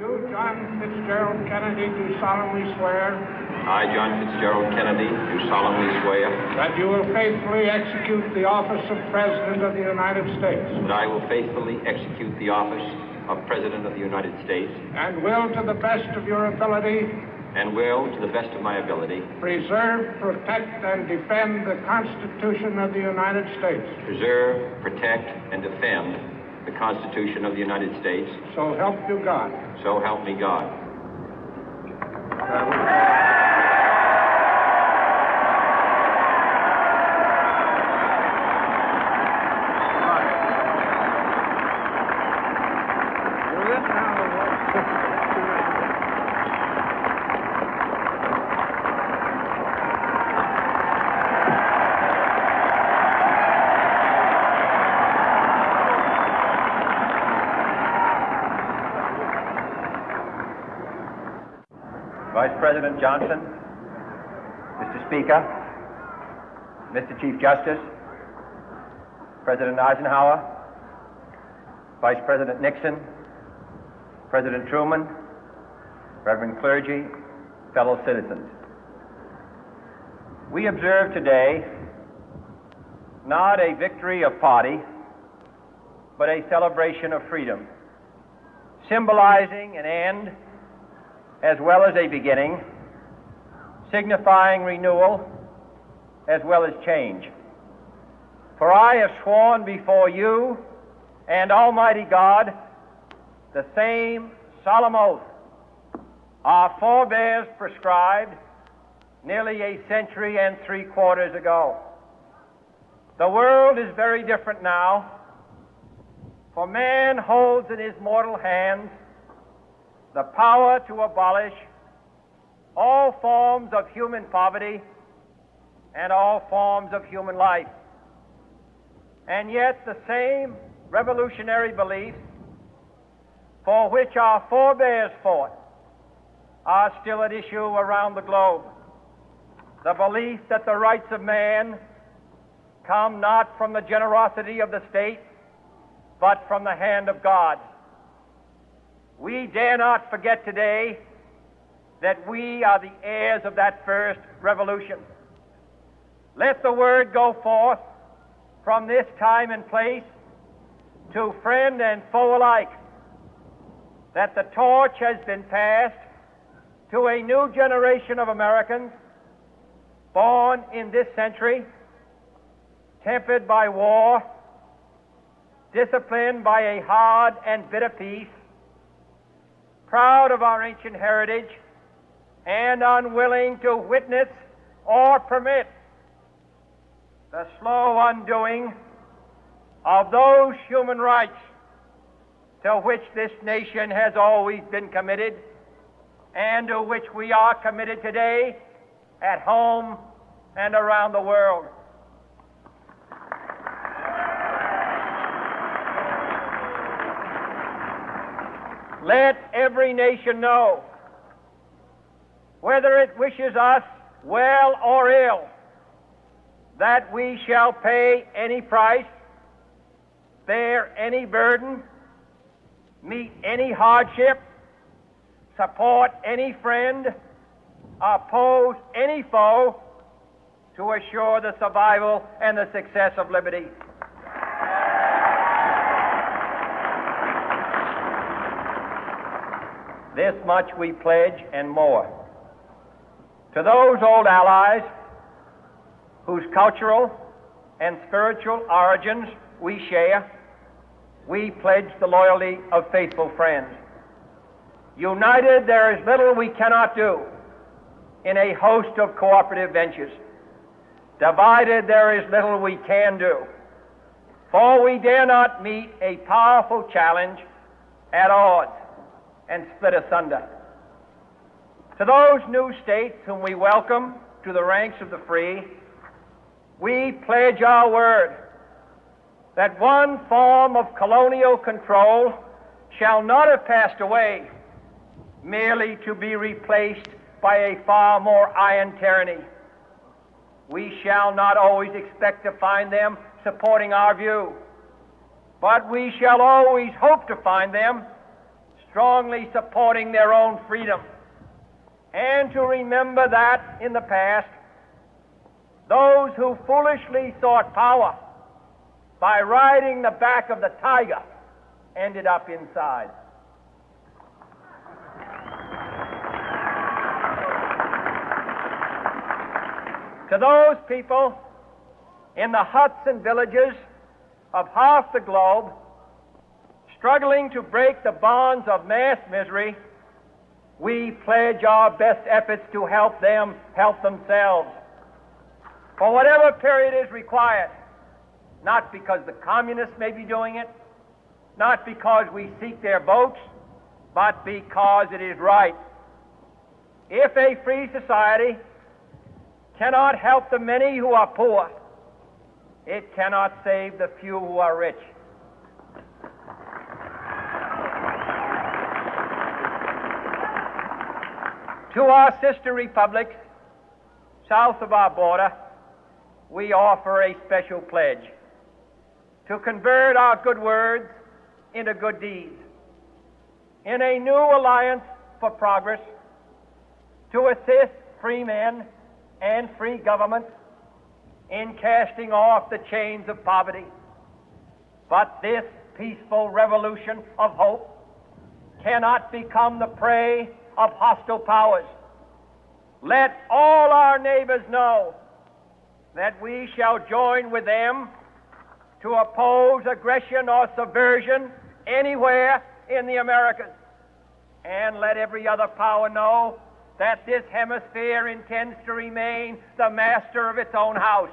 You, John Fitzgerald Kennedy, do solemnly swear. I, John Fitzgerald Kennedy, do solemnly swear. That you will faithfully execute the office of President of the United States. That I will faithfully execute the office of President of the United States. And will, to the best of your ability. And will, to the best of my ability. Preserve, protect, and defend the Constitution of the United States. Preserve, protect, and defend the Constitution of the United States. So help you God. So help me God. Vice President Johnson, Mr. Speaker, Mr. Chief Justice, President Eisenhower, Vice President Nixon, President Truman, Reverend clergy, fellow citizens. We observe today not a victory of party, but a celebration of freedom, symbolizing an end as well as a beginning, signifying renewal as well as change. For I have sworn before you and Almighty God the same solemn oath our forebears prescribed nearly a century and 3/4 ago. The world is very different now, for man holds in his mortal hands the power to abolish all forms of human poverty and all forms of human life. And yet the same revolutionary beliefs for which our forebears fought are still at issue around the globe. The belief that the rights of man come not from the generosity of the state, but from the hand of God. We dare not forget today that we are the heirs of that first revolution. Let the word go forth from this time and place to friend and foe alike that the torch has been passed to a new generation of Americans born in this century, tempered by war, disciplined by a hard and bitter peace, proud of our ancient heritage, and unwilling to witness or permit the slow undoing of those human rights to which this nation has always been committed and to which we are committed today at home and around the world. Let every nation know, whether it wishes us well or ill, that we shall pay any price, bear any burden, meet any hardship, support any friend, oppose any foe to assure the survival and the success of liberty. This much we pledge and more. To those old allies whose cultural and spiritual origins we share, we pledge the loyalty of faithful friends. United, there is little we cannot do in a host of cooperative ventures. Divided, there is little we can do, for we dare not meet a powerful challenge at odds and split asunder. To those new states whom we welcome to the ranks of the free, we pledge our word that one form of colonial control shall not have passed away merely to be replaced by a far more iron tyranny. We shall not always expect to find them supporting our view, but we shall always hope to find them strongly supporting their own freedom, and to remember that in the past, those who foolishly sought power by riding the back of the tiger ended up inside. To those people in the huts and villages of half the globe struggling to break the bonds of mass misery, we pledge our best efforts to help them help themselves for whatever period is required, not because the communists may be doing it, not because we seek their votes, but because it is right. If a free society cannot help the many who are poor, it cannot save the few who are rich. To our sister republics south of our border, we offer a special pledge to convert our good words into good deeds, in a new alliance for progress, to assist free men and free governments in casting off the chains of poverty. But this peaceful revolution of hope cannot become the prey of hostile powers. Let all our neighbors know that we shall join with them to oppose aggression or subversion anywhere in the Americas. And let every other power know that this hemisphere intends to remain the master of its own house.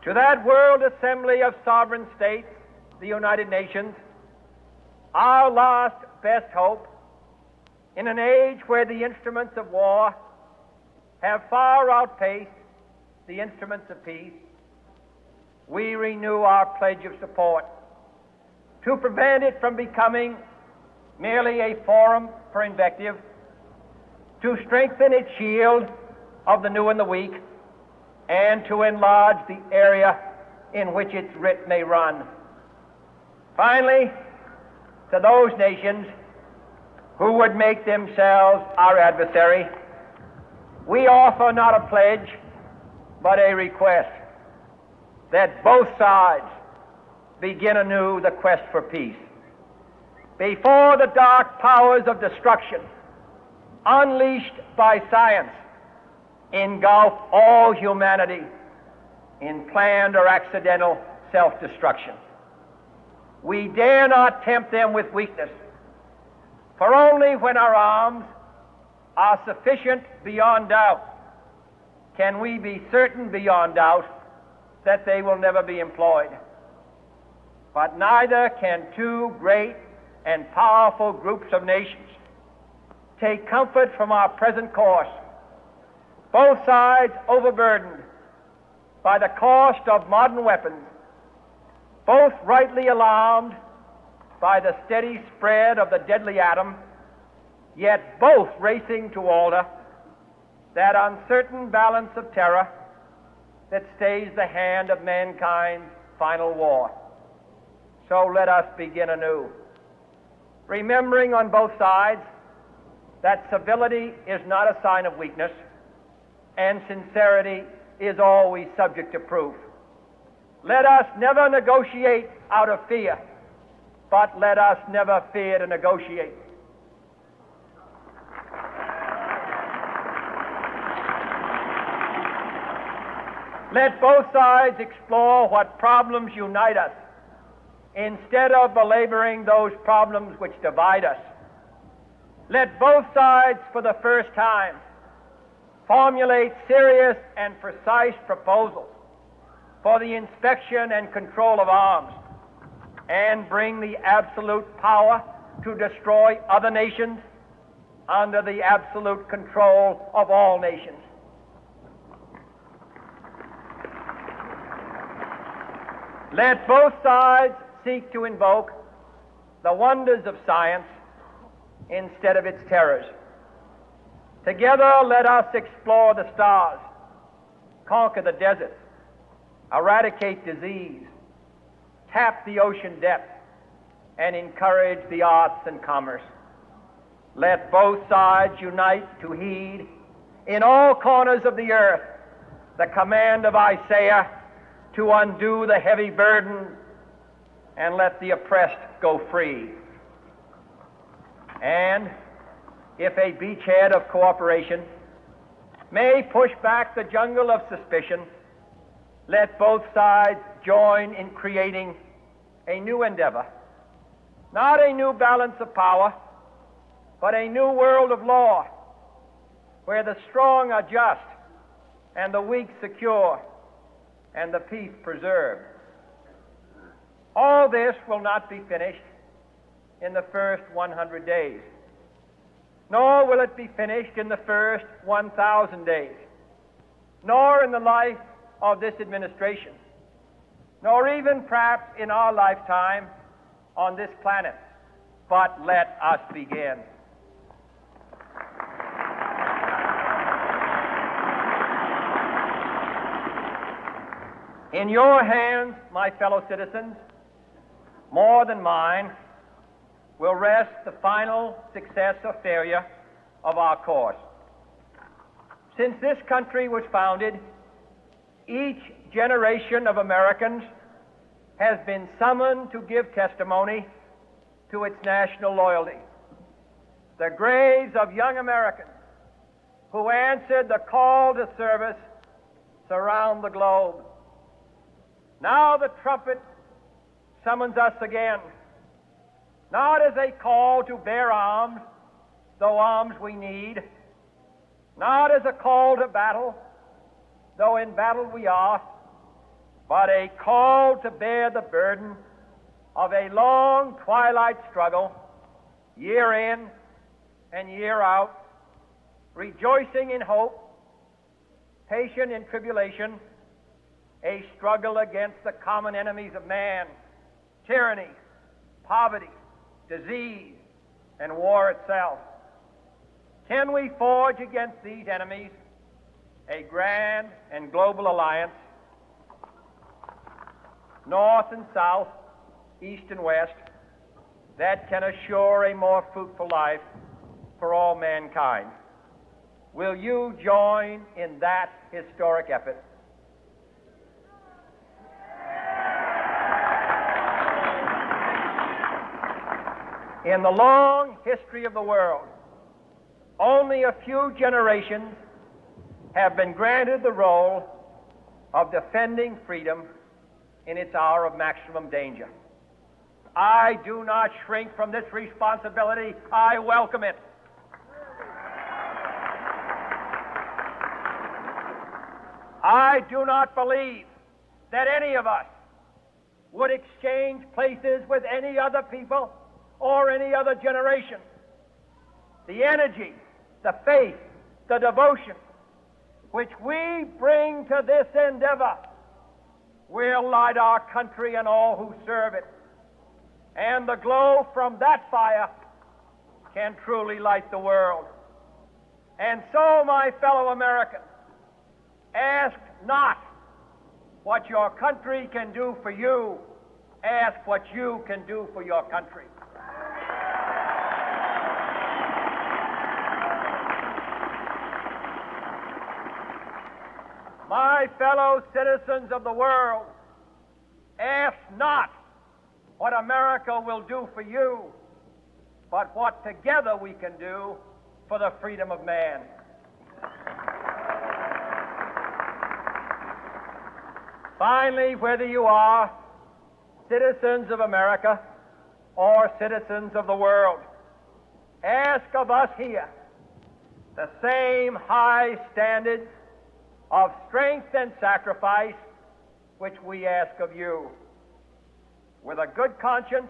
To that world assembly of sovereign states, the United Nations, our last best hope, in an age where the instruments of war have far outpaced the instruments of peace, we renew our pledge of support to prevent it from becoming merely a forum for invective, to strengthen its shield of the new and the weak, and to enlarge the area in which its writ may run. Finally, to those nations who would make themselves our adversary, we offer not a pledge, but a request that both sides begin anew the quest for peace. Before the dark powers of destruction, unleashed by science, engulf all humanity in planned or accidental self-destruction, we dare not tempt them with weakness, for only when our arms are sufficient beyond doubt can we be certain beyond doubt that they will never be employed. But neither can two great and powerful groups of nations take comfort from our present course, both sides overburdened by the cost of modern weapons, both rightly alarmed by the steady spread of the deadly atom, yet both racing to alter that uncertain balance of terror that stays the hand of mankind's final war. So let us begin anew, remembering on both sides that civility is not a sign of weakness, and sincerity is always subject to proof. Let us never negotiate out of fear, but let us never fear to negotiate. Let both sides explore what problems unite us, instead of belaboring those problems which divide us. Let both sides, for the first time, formulate serious and precise proposals for the inspection and control of arms, and bring the absolute power to destroy other nations under the absolute control of all nations. Let both sides seek to invoke the wonders of science instead of its terrors. Together, let us explore the stars, conquer the deserts, eradicate disease, tap the ocean depth, and encourage the arts and commerce. Let both sides unite to heed in all corners of the earth the command of Isaiah to undo the heavy burden and let the oppressed go free. And if a beachhead of cooperation may push back the jungle of suspicion, let both sides join in creating a new endeavor, not a new balance of power, but a new world of law, where the strong are just and the weak secure and the peace preserved. All this will not be finished in the first 100 days, nor will it be finished in the first 1,000 days, nor in the life of this administration, nor even perhaps in our lifetime on this planet. But let us begin. In your hands, my fellow citizens, more than mine, will rest the final success or failure of our course. Since this country was founded, each generation of Americans has been summoned to give testimony to its national loyalty. The graves of young Americans who answered the call to service surround the globe. Now the trumpet summons us again, not as a call to bear arms, though arms we need, not as a call to battle, though in battle we are, but a call to bear the burden of a long twilight struggle, year in and year out, rejoicing in hope, patient in tribulation, a struggle against the common enemies of man, tyranny, poverty, disease, and war itself. Can we forge against these enemies a grand and global alliance, north and south, east and west, that can assure a more fruitful life for all mankind? Will you join in that historic effort? In the long history of the world, only a few generations have been granted the role of defending freedom in its hour of maximum danger. I do not shrink from this responsibility. I welcome it. I do not believe that any of us would exchange places with any other people or any other generation. The energy, the faith, the devotion which we bring to this endeavor will light our country and all who serve it. And the glow from that fire can truly light the world. And so, my fellow Americans, ask not what your country can do for you, ask what you can do for your country. My fellow citizens of the world, ask not what America will do for you, but what together we can do for the freedom of man. Finally, whether you are citizens of America or citizens of the world, ask of us here the same high standards of strength and sacrifice which we ask of you. With a good conscience,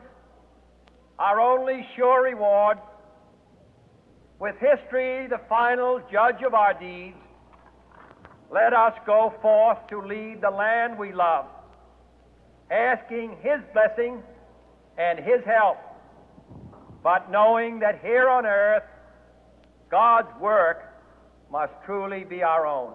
our only sure reward, with history the final judge of our deeds, let us go forth to lead the land we love, asking His blessing and His help, but knowing that here on earth God's work must truly be our own.